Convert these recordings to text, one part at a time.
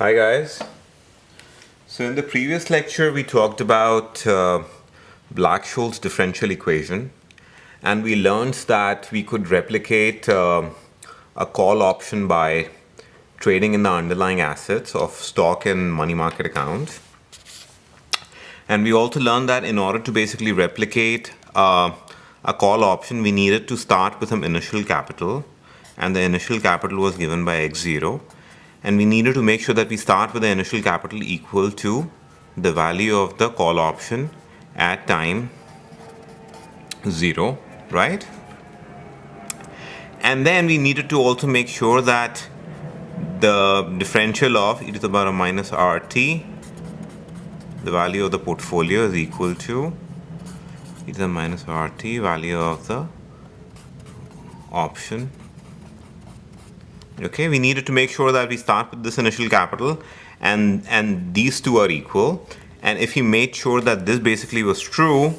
Hi guys. So in the previous lecture we talked about Black-Scholes differential equation, and we learned that we could replicate a call option by trading in the underlying assets of stock and money market accounts. And we also learned that in order to basically replicate a call option, we needed to start with some initial capital, and the initial capital was given by x0. And we needed to make sure that we start with the initial capital equal to the value of the call option at time 0, right? And then we needed to also make sure that the differential of e to the power minus RT, the value of the portfolio, is equal to e to the minus RT, value of the option. Okay, we needed to make sure that we start with this initial capital and these two are equal. And if we made sure that this basically was true,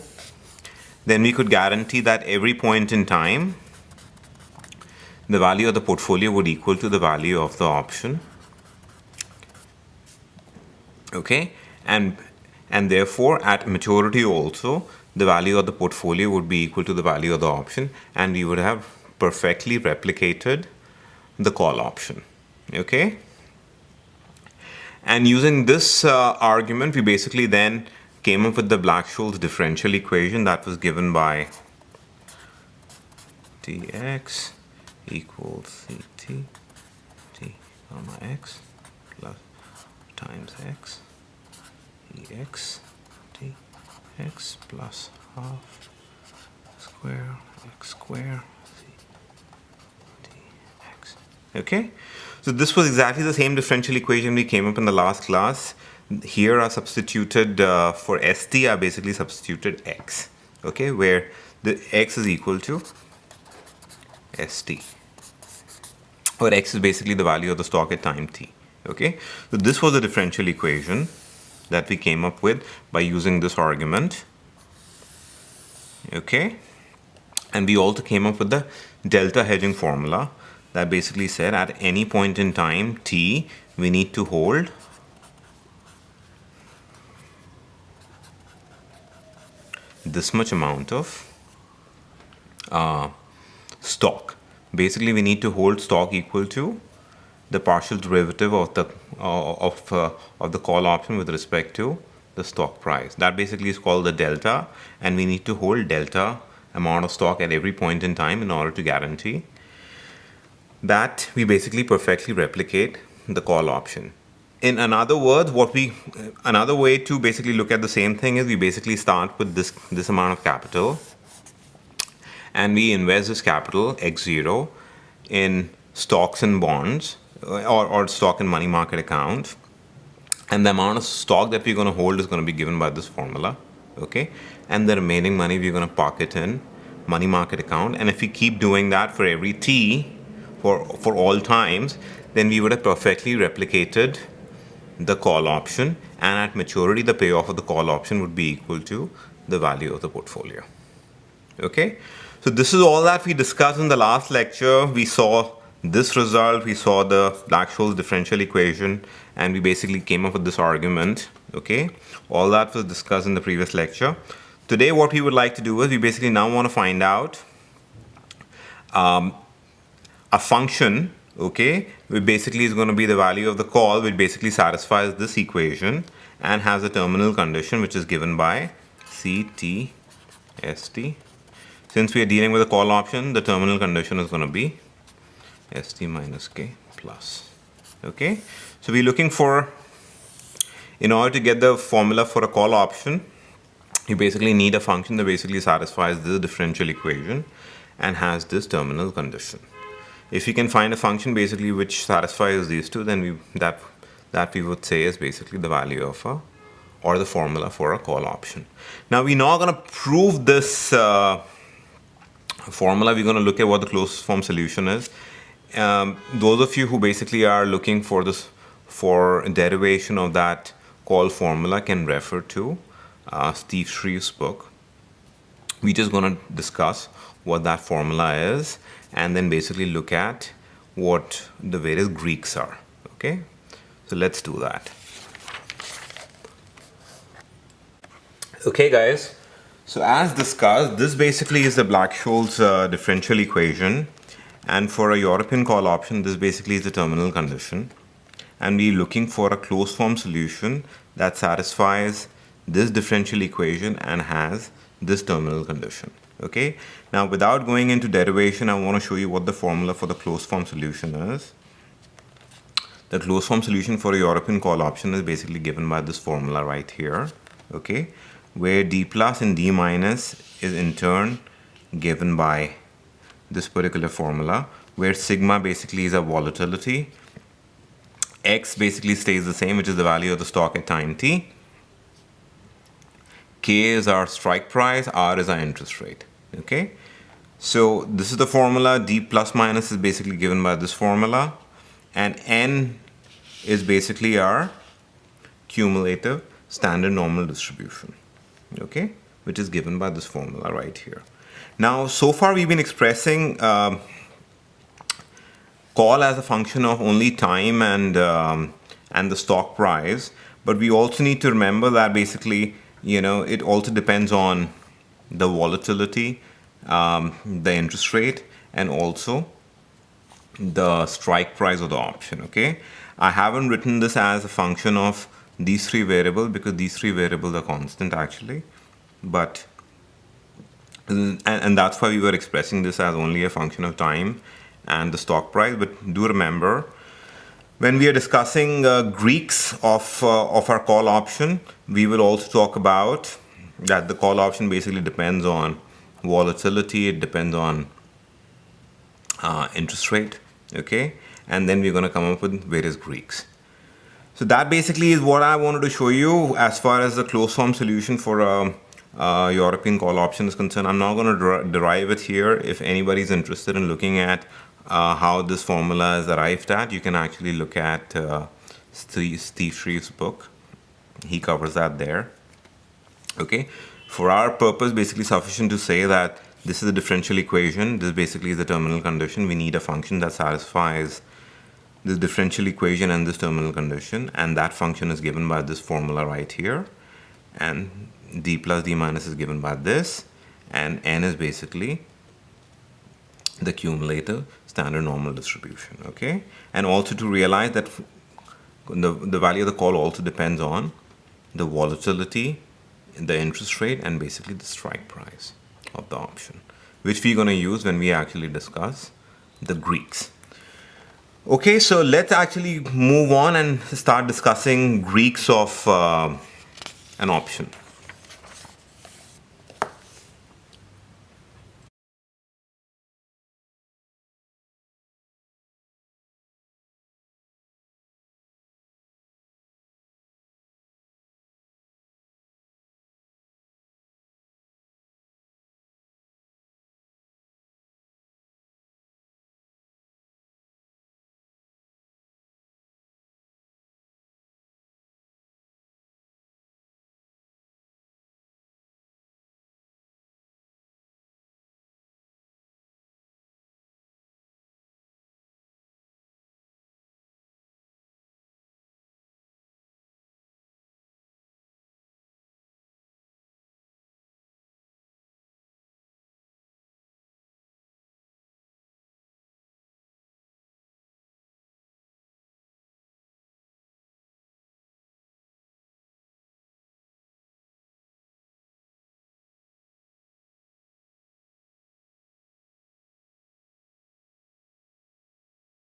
then we could guarantee that every point in time, the value of the portfolio would equal to the value of the option. Okay, and therefore at maturity also, the value of the portfolio would be equal to the value of the option, and we would have perfectly replicated the call option. Okay, and using this argument, we basically then came up with the Black-Scholes differential equation that was given by dx equals ct t comma x plus times x ex dx plus half square x square. Okay, so this was exactly the same differential equation we came up in the last class. Here are substituted for st, I basically substituted x. Okay, where the x is equal to st, or x is basically the value of the stock at time t. Okay, so this was the differential equation that we came up with by using this argument. Okay, and we also came up with the delta hedging formula that basically said at any point in time t, we need to hold this much amount of stock. Basically, we need to hold stock equal to the partial derivative of the call option with respect to the stock price. That basically is called the delta, and we need to hold delta amount of stock at every point in time in order to guarantee that we basically perfectly replicate the call option. In another words, another way to basically look at the same thing is we basically start with this amount of capital, and we invest this capital x0 in stocks and bonds or stock and money market accounts, and the amount of stock that we're going to hold is going to be given by this formula. Okay, and the remaining money we're going to park it in money market account, and if we keep doing that for every t for all times, then we would have perfectly replicated the call option, and at maturity the payoff of the call option would be equal to the value of the portfolio. Okay, so this is all that we discussed in the last lecture. We saw this result, we saw the Black-Scholes differential equation, and we basically came up with this argument. Okay, all that was discussed in the previous lecture. Today what we would like to do is we basically now want to find out a function, okay, which basically is going to be the value of the call, which basically satisfies this equation and has a terminal condition which is given by ct st. Since we are dealing with a call option, the terminal condition is going to be st minus k plus. Okay, so we're looking for, in order to get the formula for a call option, you basically need a function that basically satisfies this differential equation and has this terminal condition. If you can find a function basically which satisfies these two, then that we would say is basically the value of or the formula for a call option. Now we're not going to prove this formula. We're going to look at what the closest form solution is. Those of you who basically are looking for derivation of that call formula can refer to Steve Shreve's book. We're just going to discuss what that formula is, and then basically look at what the various Greeks are. Okay, So let's do that. Okay guys, so as discussed, this basically is the Black-Scholes differential equation, and for a European call option this basically is the terminal condition, and we're looking for a closed form solution that satisfies this differential equation and has this terminal condition. Okay, now without going into derivation, I want to show you what the formula for the closed form solution is. The closed form solution for a European call option is basically given by this formula right here, okay, where d plus and d minus is in turn given by this particular formula, where sigma basically is a volatility, x basically stays the same, which is the value of the stock at time t, k is our strike price, r is our interest rate. Okay, so this is the formula. D plus minus is basically given by this formula, and n is basically our cumulative standard normal distribution, okay, which is given by this formula right here. Now, so far we've been expressing call as a function of only time and the stock price, but we also need to remember that basically, you know, it also depends on the volatility, the interest rate, and also the strike price of the option. Okay, I haven't written this as a function of these three variables because these three variables are constant actually, but and that's why we were expressing this as only a function of time and the stock price. But do remember, when we are discussing Greeks of our call option, we will also talk about that the call option basically depends on volatility, it depends on interest rate, okay, and then we're going to come up with various Greeks. So that basically is what I wanted to show you as far as the closed form solution for a European call option is concerned. I'm not going to derive it here. If anybody's interested in looking at how this formula is arrived at, you can actually look at Steve Shreve's book. He covers that there. Okay, for our purpose, basically sufficient to say that this is a differential equation. This basically is the terminal condition. We need a function that satisfies this differential equation and this terminal condition, and that function is given by this formula right here, and d plus d minus is given by this, and n is basically the cumulative standard normal distribution. Okay, and also to realize that the value of the call also depends on the volatility, the interest rate, and basically the strike price of the option, which we're going to use when we actually discuss the Greeks. Okay, so let's actually move on and start discussing Greeks of an option.